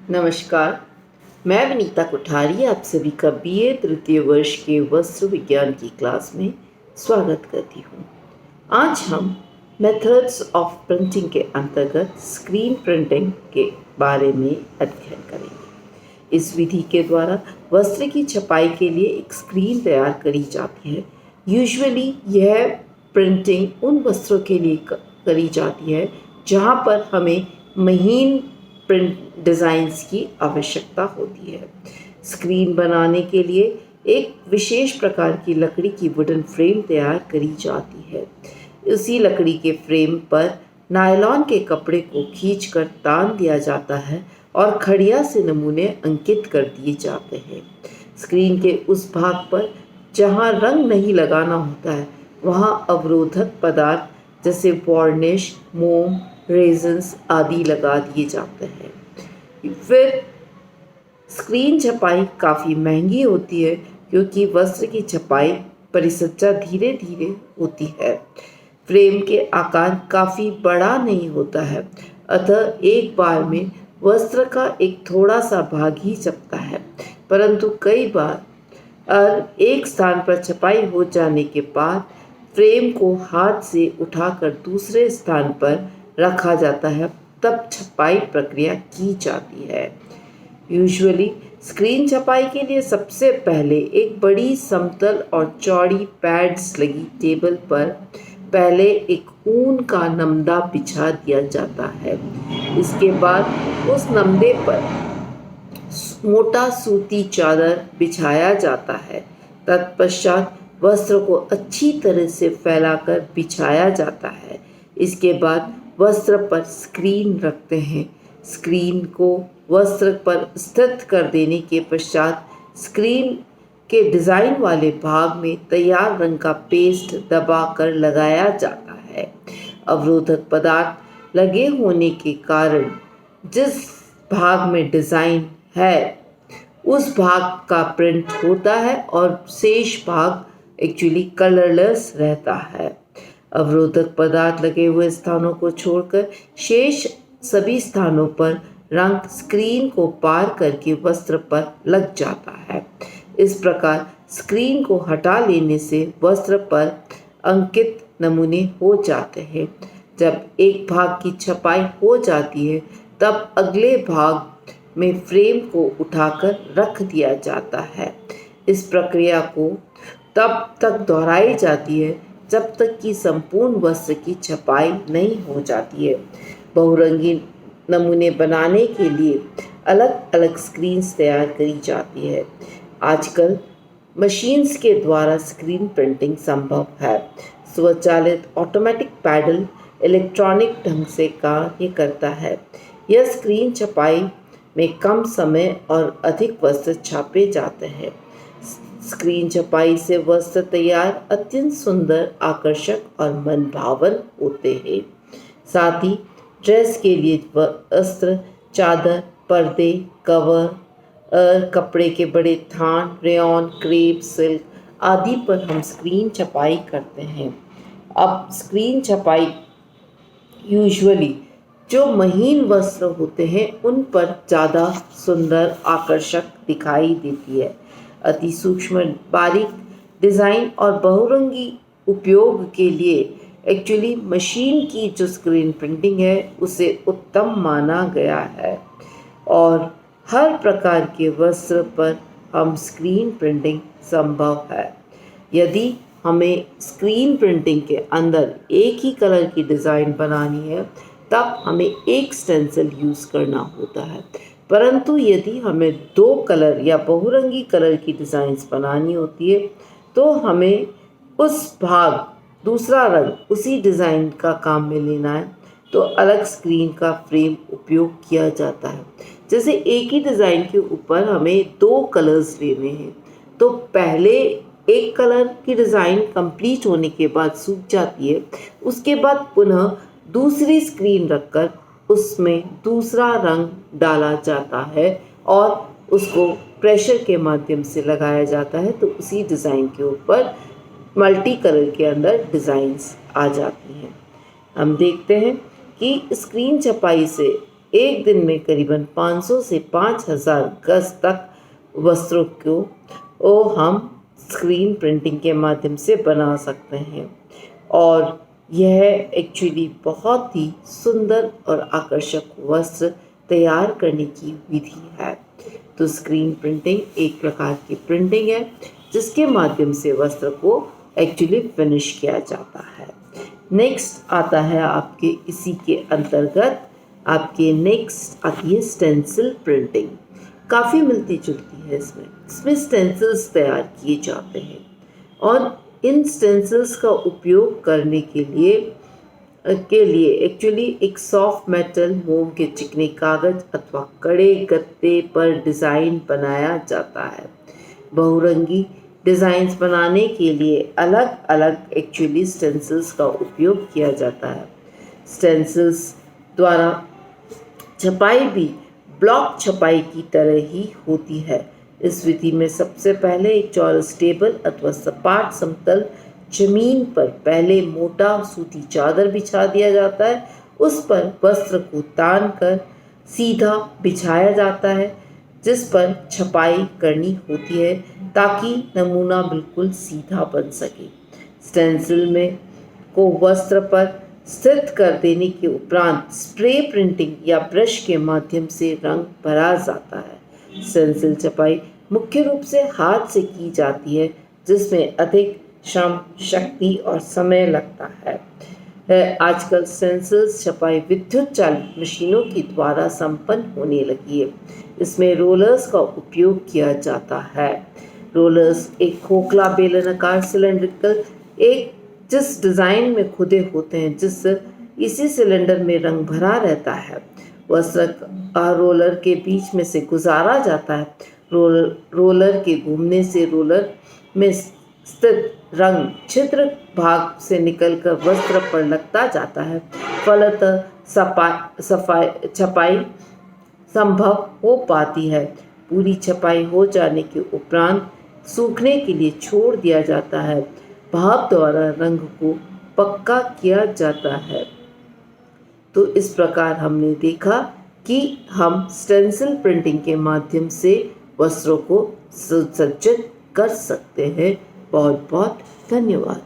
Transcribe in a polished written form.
नमस्कार। मैं विनीता कुठारी आप सभी का बीए तृतीय वर्ष के वस्त्र विज्ञान की क्लास में स्वागत करती हूँ। आज हम मेथड्स ऑफ प्रिंटिंग के अंतर्गत स्क्रीन प्रिंटिंग के बारे में अध्ययन करेंगे। इस विधि के द्वारा वस्त्र की छपाई के लिए एक स्क्रीन तैयार करी जाती है। यूजुअली यह प्रिंटिंग उन वस्त्रों के लिए करी जाती है जहाँ पर हमें महीन प्रिंट डिज़ाइंस की आवश्यकता होती है। स्क्रीन बनाने के लिए एक विशेष प्रकार की लकड़ी की वुडन फ्रेम तैयार करी जाती है। उसी लकड़ी के फ्रेम पर नायलॉन के कपड़े को खींचकर तान दिया जाता है और खड़िया से नमूने अंकित कर दिए जाते हैं। स्क्रीन के उस भाग पर जहाँ रंग नहीं लगाना होता है वहाँ अवरोधक पदार्थ जैसे वार्निश, मोम, रेजन्स आदि लगा दिए जाते हैं। फिर स्क्रीन छपाई काफ़ी महंगी होती है क्योंकि वस्त्र की छपाई परिसज्जा धीरे धीरे होती है। फ्रेम के आकार काफ़ी बड़ा नहीं होता है, अतः एक बार में वस्त्र का एक थोड़ा सा भाग ही छपता है। परंतु कई बार एक स्थान पर छपाई हो जाने के बाद फ्रेम को हाथ से उठाकर दूसरे स्थान पर रखा जाता है, तब छपाई प्रक्रिया की जाती है। यूजुअली स्क्रीन छपाई के लिए सबसे पहले एक बड़ी समतल और चौड़ी पैड्स लगी टेबल पर पहले एक ऊन का नमदा बिछा दिया जाता है। इसके बाद उस नमदे पर मोटा सूती चादर बिछाया जाता है। तत्पश्चात वस्त्र को अच्छी तरह से फैलाकर बिछाया जाता है। इसके बाद वस्त्र पर स्क्रीन रखते हैं। स्क्रीन को वस्त्र पर स्थित कर देने के पश्चात स्क्रीन के डिज़ाइन वाले भाग में तैयार रंग का पेस्ट दबाकर लगाया जाता है। अवरोधक पदार्थ लगे होने के कारण जिस भाग में डिज़ाइन है उस भाग का प्रिंट होता है और शेष भाग एक्चुअली कलरलेस रहता है। अवरोधक पदार्थ लगे हुए स्थानों को छोड़कर शेष सभी स्थानों पर रंग स्क्रीन को पार करके वस्त्र पर लग जाता है। इस प्रकार स्क्रीन को हटा लेने से वस्त्र पर अंकित नमूने हो जाते हैं। जब एक भाग की छपाई हो जाती है तब अगले भाग में फ्रेम को उठाकर रख दिया जाता है। इस प्रक्रिया को तब तक दोहराई जाती है जब तक कि संपूर्ण वस्त्र की छपाई नहीं हो जाती है। बहुरंगी नमूने बनाने के लिए अलग अलग स्क्रीन्स तैयार करी जाती है। आजकल मशीन्स के द्वारा स्क्रीन प्रिंटिंग संभव है। स्वचालित ऑटोमेटिक पैडल इलेक्ट्रॉनिक ढंग से कार्य करता है। यह स्क्रीन छपाई में कम समय और अधिक वस्त्र छापे जाते हैं। स्क्रीन छपाई से वस्त्र तैयार अत्यंत सुंदर, आकर्षक और मनभावन होते हैं। साथ ही ड्रेस के लिए वस्त्र, चादर, पर्दे, कवर, कपड़े के बड़े थान, रेयॉन, क्रेप, सिल्क आदि पर हम स्क्रीन छपाई करते हैं। अब स्क्रीन छपाई यूजुअली जो महीन वस्त्र होते हैं उन पर ज़्यादा सुंदर, आकर्षक दिखाई देती है। अति सूक्ष्म बारीक डिज़ाइन और बहुरंगी उपयोग के लिए एक्चुअली मशीन की जो स्क्रीन प्रिंटिंग है उसे उत्तम माना गया है और हर प्रकार के वस्त्र पर हम स्क्रीन प्रिंटिंग संभव है। यदि हमें स्क्रीन प्रिंटिंग के अंदर एक ही कलर की डिज़ाइन बनानी है तब हमें एक स्टेंसिल यूज़ करना होता है, परंतु यदि हमें दो कलर या बहुरंगी कलर की डिज़ाइंस बनानी होती है तो हमें उस भाग दूसरा रंग उसी डिज़ाइन का काम में लेना है तो अलग स्क्रीन का फ्रेम उपयोग किया जाता है। जैसे एक ही डिज़ाइन के ऊपर हमें दो कलर्स लेने हैं तो पहले एक कलर की डिज़ाइन कंप्लीट होने के बाद सूख जाती है, उसके बाद पुनः दूसरी स्क्रीन रखकर उसमें दूसरा रंग डाला जाता है और उसको प्रेशर के माध्यम से लगाया जाता है तो उसी डिज़ाइन के ऊपर मल्टी कलर के अंदर डिज़ाइंस आ जाती हैं। हम देखते हैं कि स्क्रीन छपाई से एक दिन में करीबन 500 से 5000 गज तक वस्त्रों को हम स्क्रीन प्रिंटिंग के माध्यम से बना सकते हैं। और यह एक्चुअली बहुत ही सुंदर और आकर्षक वस्त्र तैयार करने की विधि है। तो स्क्रीन प्रिंटिंग एक प्रकार की प्रिंटिंग है जिसके माध्यम से वस्त्र को एक्चुअली फिनिश किया जाता है। नेक्स्ट आता है आपके इसी के अंतर्गत आपके नेक्स्ट आती है स्टेंसिल प्रिंटिंग। काफ़ी मिलती जुलती है इसमें स्टेंसिल्स तैयार किए जाते हैं और इन स्टेंसिल्स का उपयोग करने के लिए एक्चुअली एक सॉफ्ट मेटल, मोम के चिकने कागज अथवा कड़े गत्ते पर डिज़ाइन बनाया जाता है। बहुरंगी डिज़ाइंस बनाने के लिए अलग अलग एक्चुअली स्टेंसिल्स का उपयोग किया जाता है। स्टेंसिल्स द्वारा छपाई भी ब्लॉक छपाई की तरह ही होती है। इस विधि में सबसे पहले एक चौरस टेबल अथवा सपाट समतल जमीन पर पहले मोटा सूती चादर बिछा दिया जाता है। उस पर वस्त्र को तान कर सीधा बिछाया जाता है जिस पर छपाई करनी होती है ताकि नमूना बिल्कुल सीधा बन सके। स्टेंसिल में को वस्त्र पर स्थित कर देने के उपरांत स्प्रे प्रिंटिंग या ब्रश के माध्यम से रंग भरा जाता है। स्टेंसिल छपाई मुख्य रूप से हाथ से की जाती है जिसमें अधिक श्रम, शक्ति और समय लगता है। आजकल स्टेंसिल्स छपाई विद्युत चालित मशीनों के द्वारा संपन्न होने लगी है। इसमें रोलर्स का उपयोग किया जाता है। रोलर्स एक खोखला बेलनाकार सिलेंड्रिकल एक जिस डिज़ाइन में खुदे होते हैं जिस इसी सिलेंडर में रंग भरा रहता है। वस्त्र रोलर के बीच में से गुजारा जाता है। रोलर के घूमने से रोलर में स्थित रंग छिद्र भाग से निकलकर वस्त्र पर लगता जाता है। फलतः छपाई संभव हो पाती है। पूरी छपाई हो जाने के उपरांत सूखने के लिए छोड़ दिया जाता है। भाप द्वारा रंग को पक्का किया जाता है। तो इस प्रकार हमने देखा कि हम स्टेंसिल प्रिंटिंग के माध्यम से वस्त्रों को सुसज्जित कर सकते हैं। बहुत बहुत धन्यवाद।